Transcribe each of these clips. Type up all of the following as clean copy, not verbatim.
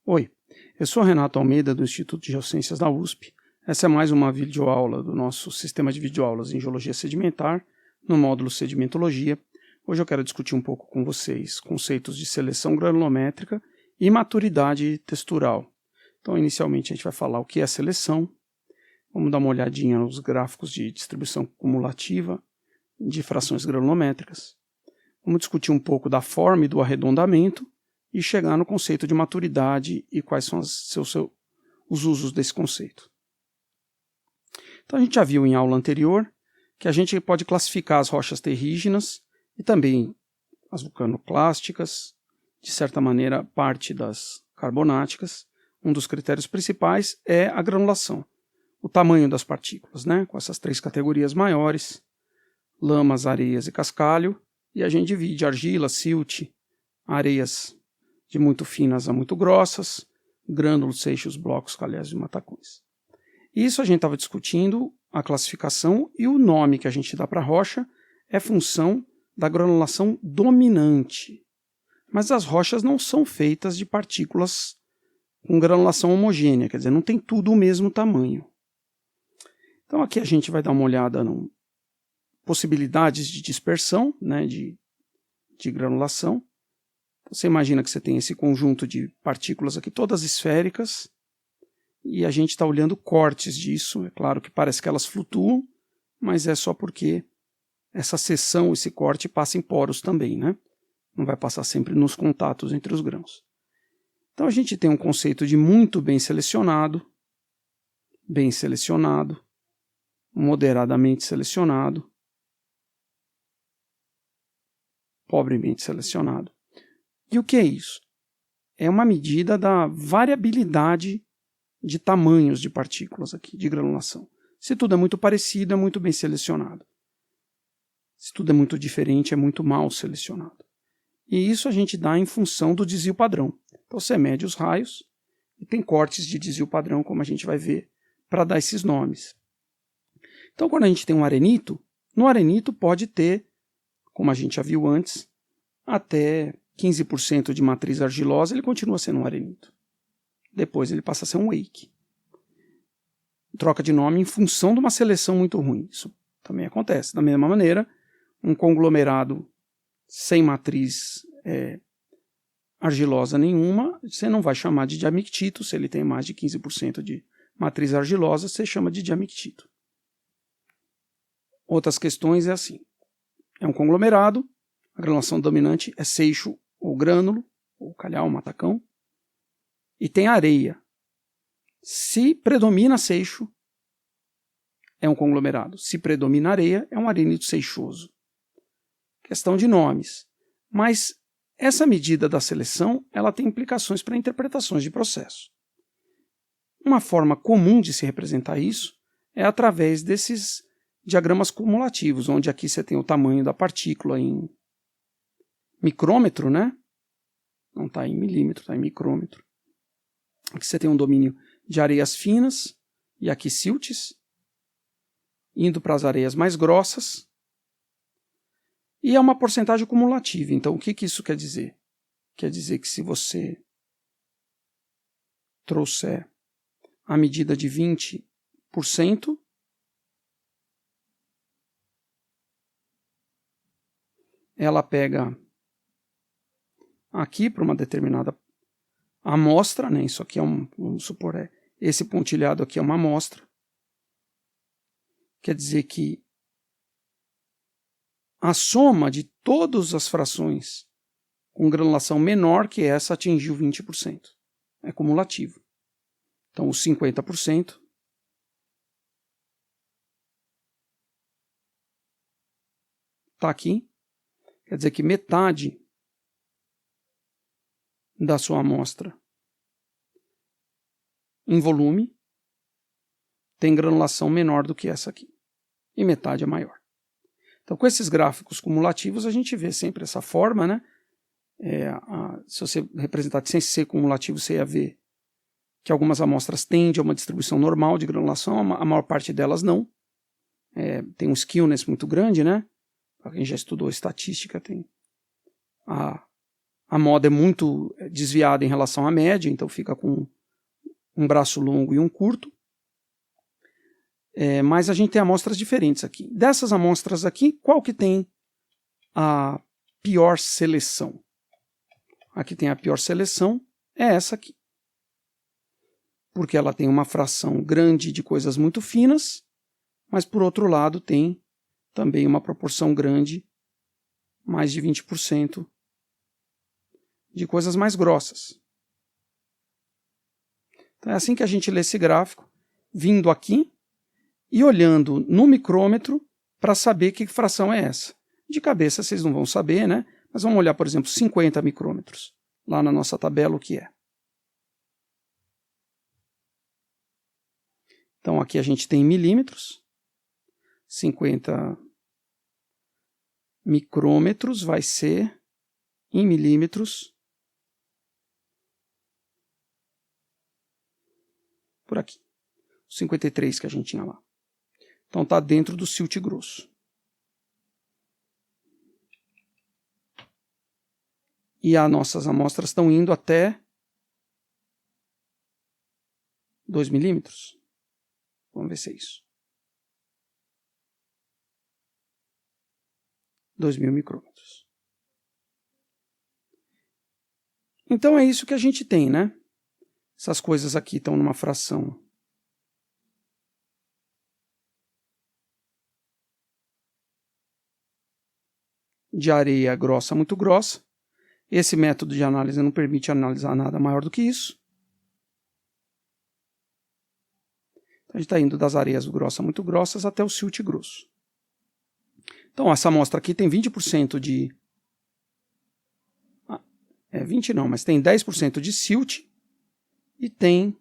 Oi, eu sou Renato Almeida do Instituto de Geociências da USP. Essa é mais uma videoaula do nosso sistema de videoaulas em Geologia Sedimentar, no módulo Sedimentologia. Hoje eu quero discutir um pouco com vocês conceitos de seleção granulométrica e maturidade textural. Então, inicialmente, a gente vai falar o que é seleção. Vamos dar uma olhadinha nos gráficos de distribuição cumulativa de frações granulométricas. Vamos discutir um pouco da forma e do arredondamento e chegar no conceito de maturidade e quais são os usos desse conceito. Então, a gente já viu em aula anterior que a gente pode classificar as rochas terrígenas e também as vulcanoclásticas, de certa maneira, parte das carbonáticas. Um dos critérios principais é a granulação, o tamanho das partículas, né? Com essas três categorias maiores, lamas, areias e cascalho, e a gente divide argila, silt, areias de muito finas a muito grossas, grânulos, seixos, blocos, calhés e matacões. Isso a gente estava discutindo a classificação e o nome que a gente dá para a rocha é função da granulação dominante. Mas as rochas não são feitas de partículas com granulação homogênea, quer dizer, não tem tudo o mesmo tamanho. Então aqui a gente vai dar uma olhada em possibilidades de dispersão, né, de granulação. Você imagina que você tem esse conjunto de partículas aqui, todas esféricas, e a gente está olhando cortes disso. É claro que parece que elas flutuam, mas é só porque essa seção, esse corte, passa em poros também, né? Não vai passar sempre nos contatos entre os grãos. Então a gente tem um conceito de muito bem selecionado, moderadamente selecionado, pobremente selecionado. E o que é isso? É uma medida da variabilidade de tamanhos de partículas aqui, de granulação. Se tudo é muito parecido, é muito bem selecionado. Se tudo é muito diferente, é muito mal selecionado. E isso a gente dá em função do desvio padrão. Então você mede os raios e tem cortes de desvio padrão, como a gente vai ver, para dar esses nomes. Então quando a gente tem um arenito, no arenito pode ter, como a gente já viu antes, até 15% de matriz argilosa, ele continua sendo um arenito. Depois ele passa a ser um wake. Troca de nome em função de uma seleção muito ruim. Isso também acontece. Da mesma maneira, um conglomerado sem matriz argilosa nenhuma, você não vai chamar de diamictito. Se ele tem mais de 15% de matriz argilosa, você chama de diamictito. Outras questões é assim. É um conglomerado, a granulação dominante é seixo ou grânulo, ou calhau, matacão, e tem areia. Se predomina seixo, é um conglomerado. Se predomina areia, é um arenito seixoso. Questão de nomes. Mas essa medida da seleção, ela tem implicações para interpretações de processo. Uma forma comum de se representar isso é através desses diagramas cumulativos, onde aqui você tem o tamanho da partícula em micrômetro, né? Não está em milímetro, está em micrômetro. Aqui você tem um domínio de areias finas e aqui siltes, indo para as areias mais grossas. E é uma porcentagem cumulativa. Então, o que isso quer dizer? Quer dizer que se você trouxer a medida de 20%, ela pega aqui para uma determinada amostra, né? Isso aqui vamos supor, esse pontilhado aqui é uma amostra. Quer dizer que a soma de todas as frações com granulação menor que essa atingiu 20%. É cumulativo. Então, os 50% está aqui. Quer dizer que metade da sua amostra em volume tem granulação menor do que essa aqui. E metade é maior. Então, com esses gráficos cumulativos, a gente vê sempre essa forma, né? Se você representar sem ser cumulativo, você ia ver que algumas amostras tendem a uma distribuição normal de granulação, a maior parte delas não. Tem um skewness muito grande, né? Para quem já estudou estatística, tem a a moda é muito desviada em relação à média, então fica com um braço longo e um curto. Mas a gente tem amostras diferentes aqui. Dessas amostras aqui, qual que tem a pior seleção? Aqui tem a pior seleção, é essa aqui. Porque ela tem uma fração grande de coisas muito finas, mas por outro lado tem também uma proporção grande, mais de 20%, de coisas mais grossas. Então é assim que a gente lê esse gráfico, vindo aqui e olhando no micrômetro para saber que fração é essa. De cabeça vocês não vão saber, né? Mas vamos olhar, por exemplo, 50 micrômetros, lá na nossa tabela o que é. Então aqui a gente tem milímetros, 50 micrômetros vai ser em milímetros por aqui, 53 que a gente tinha lá. Então está dentro do silt grosso. E as nossas amostras estão indo até 2 milímetros. Vamos ver se é isso. 2.000 micrômetros. Então é isso que a gente tem, né? Essas coisas aqui estão numa fração de areia grossa, muito grossa. Esse método de análise não permite analisar nada maior do que isso. Então a gente está indo das areias grossas, muito grossas, até o silt grosso. Então essa amostra aqui tem 20% de... 20 não, mas tem 10% de silt e tem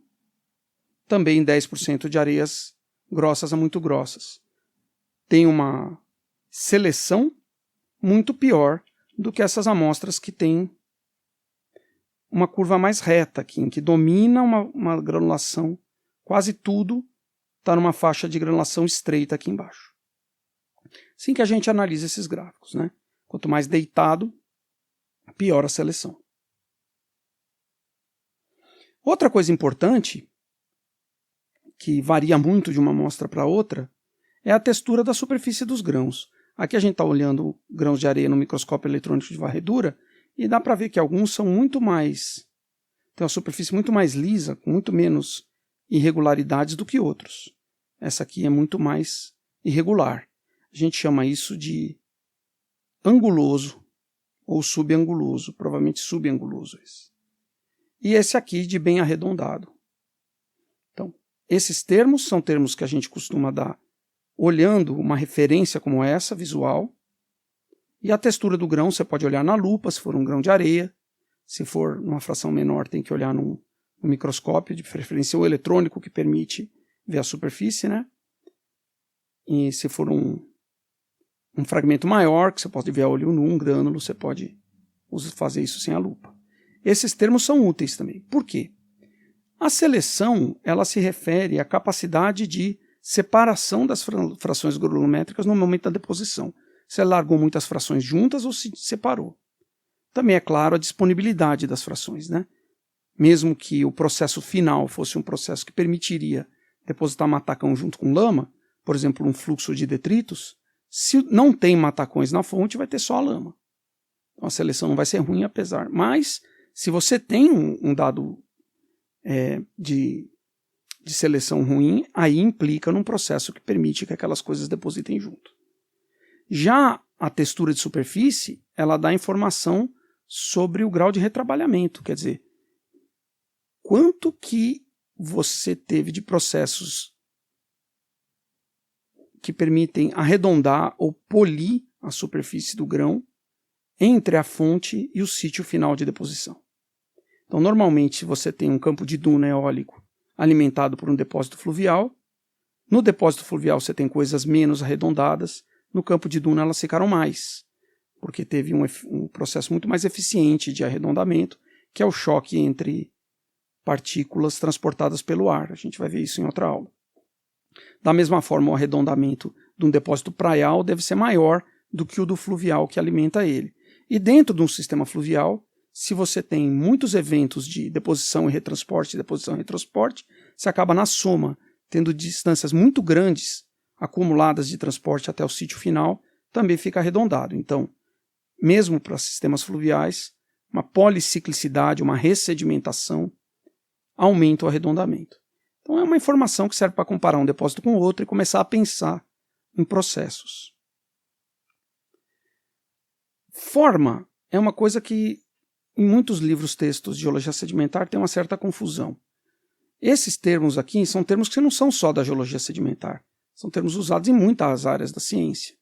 também 10% de areias grossas a muito grossas. Tem uma seleção muito pior do que essas amostras que têm uma curva mais reta aqui, em que domina uma granulação, quase tudo está numa faixa de granulação estreita aqui embaixo. Assim que a gente analisa esses gráficos, né? Quanto mais deitado, pior a seleção. Outra coisa importante, que varia muito de uma amostra para outra, é a textura da superfície dos grãos. Aqui a gente está olhando grãos de areia no microscópio eletrônico de varredura e dá para ver que alguns são muito mais... tem uma superfície muito mais lisa, com muito menos irregularidades do que outros. Essa aqui é muito mais irregular. A gente chama isso de anguloso ou subanguloso, provavelmente subanguloso esse. E esse aqui de bem arredondado. Então, esses termos são termos que a gente costuma dar olhando uma referência como essa, visual. E a textura do grão você pode olhar na lupa, se for um grão de areia. Se for numa fração menor, tem que olhar num microscópio, de preferência o eletrônico, que permite ver a superfície, né? E se for um fragmento maior, que você pode ver a olho nu, um grânulo, você pode fazer isso sem a lupa. Esses termos são úteis também. Por quê? A seleção, ela se refere à capacidade de separação das frações granulométricas no momento da deposição. Você largou muitas frações juntas ou se separou. Também, é claro, a disponibilidade das frações, né? Mesmo que o processo final fosse um processo que permitiria depositar matacão junto com lama, por exemplo, um fluxo de detritos, se não tem matacões na fonte, vai ter só a lama. Então a seleção não vai ser ruim, apesar. Mas, se você tem um dado de seleção ruim, aí implica num processo que permite que aquelas coisas depositem junto. Já a textura de superfície, ela dá informação sobre o grau de retrabalhamento, quer dizer, quanto que você teve de processos que permitem arredondar ou polir a superfície do grão entre a fonte e o sítio final de deposição. Então, normalmente, se você tem um campo de duna eólico alimentado por um depósito fluvial, no depósito fluvial você tem coisas menos arredondadas, no campo de duna elas ficaram mais, porque teve um processo muito mais eficiente de arredondamento, que é o choque entre partículas transportadas pelo ar. A gente vai ver isso em outra aula. Da mesma forma, o arredondamento de um depósito praial deve ser maior do que o do fluvial que alimenta ele. E dentro de um sistema fluvial, se você tem muitos eventos de deposição e retransporte, você acaba na soma tendo distâncias muito grandes acumuladas de transporte até o sítio final, também fica arredondado. Então, mesmo para sistemas fluviais, uma policiclicidade, uma ressedimentação aumenta o arredondamento. Então é uma informação que serve para comparar um depósito com o outro e começar a pensar em processos. Forma é uma coisa que em muitos livros textos de geologia sedimentar tem uma certa confusão. Esses termos aqui são termos que não são só da geologia sedimentar, são termos usados em muitas áreas da ciência.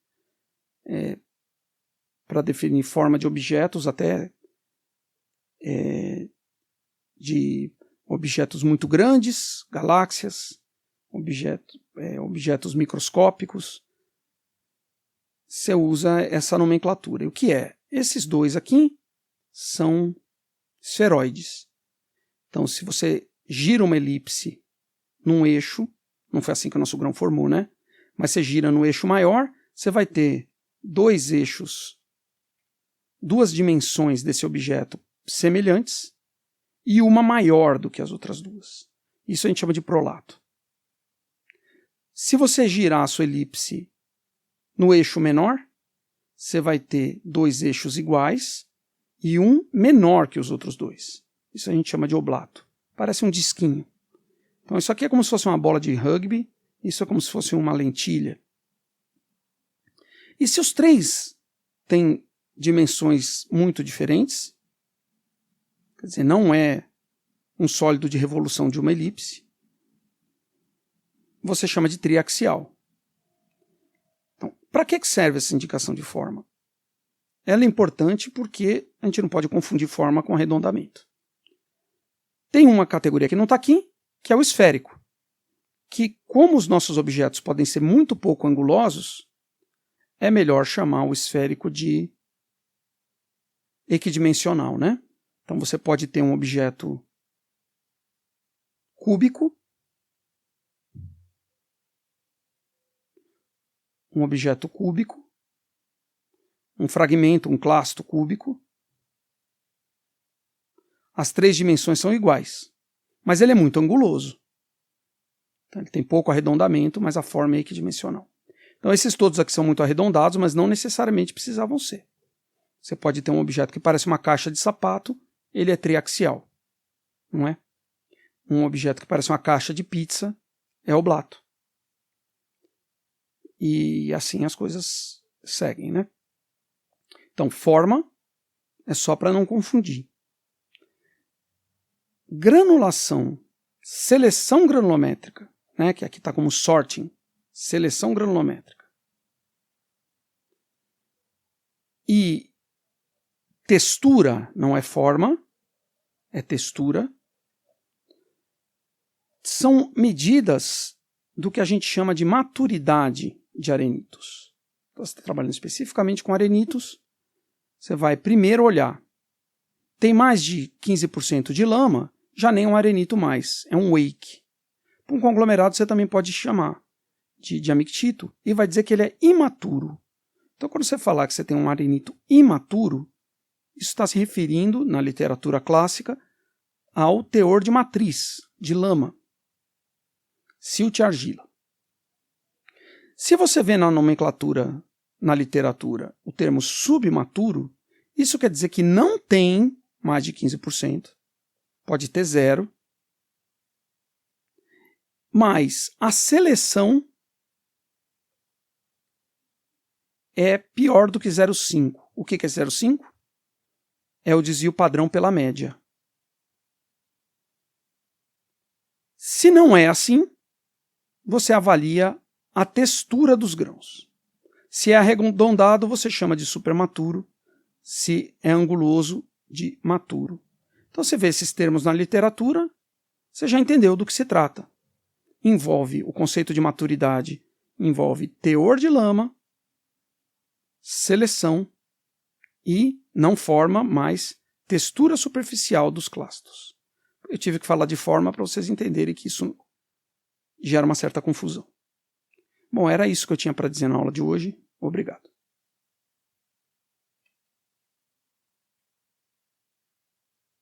Para definir forma de objetos, até de objetos muito grandes, galáxias, objetos microscópicos. Você usa essa nomenclatura. E o que é? Esses dois aqui são esferoides. Então, se você gira uma elipse num eixo, não foi assim que o nosso grão formou, né? Mas você gira no eixo maior, você vai ter dois eixos, duas dimensões desse objeto semelhantes e uma maior do que as outras duas. Isso a gente chama de prolato. Se você girar a sua elipse no eixo menor, você vai ter dois eixos iguais e um menor que os outros dois. Isso a gente chama de oblato. Parece um disquinho. Então isso aqui é como se fosse uma bola de rugby, isso é como se fosse uma lentilha. E se os três têm dimensões muito diferentes, quer dizer, não é um sólido de revolução de uma elipse, você chama de triaxial. Então, para que serve essa indicação de forma? Ela é importante porque a gente não pode confundir forma com arredondamento. Tem uma categoria que não está aqui, que é o esférico, que como os nossos objetos podem ser muito pouco angulosos, é melhor chamar o esférico de equidimensional, né? Então você pode ter um objeto cúbico, um fragmento, um clasto cúbico. As três dimensões são iguais, mas ele é muito anguloso. Então, ele tem pouco arredondamento, mas a forma é equidimensional. Então esses todos aqui são muito arredondados, mas não necessariamente precisavam ser. Você pode ter um objeto que parece uma caixa de sapato, ele é triaxial, não é? Um objeto que parece uma caixa de pizza é oblato. E assim as coisas seguem, né? Então, forma é só para não confundir. Granulação, seleção granulométrica, né? Que aqui está como sorting, seleção granulométrica. E textura não é forma, é textura. São medidas do que a gente chama de maturidade de arenitos. Então, você está trabalhando especificamente com arenitos, você vai primeiro olhar. Tem mais de 15% de lama, já nem é um arenito mais, é um wake. Para um conglomerado você também pode chamar de diamictito e vai dizer que ele é imaturo. Então, quando você falar que você tem um arenito imaturo, isso está se referindo, na literatura clássica, ao teor de matriz, de lama. Silt e argila. Se você vê na nomenclatura, na literatura, o termo submaturo, isso quer dizer que não tem mais de 15%, pode ter 0%, mas a seleção é pior do que 0,5. O que é 0,5? É o desvio padrão pela média. Se não é assim, você avalia a textura dos grãos. Se é arredondado, você chama de supermaturo. Se é anguloso, de maturo. Então você vê esses termos na literatura, você já entendeu do que se trata. Envolve o conceito de maturidade, envolve teor de lama, seleção e não forma, mas textura superficial dos clastos. Eu tive que falar de forma para vocês entenderem que isso gera uma certa confusão. Bom, era isso que eu tinha para dizer na aula de hoje. Obrigado.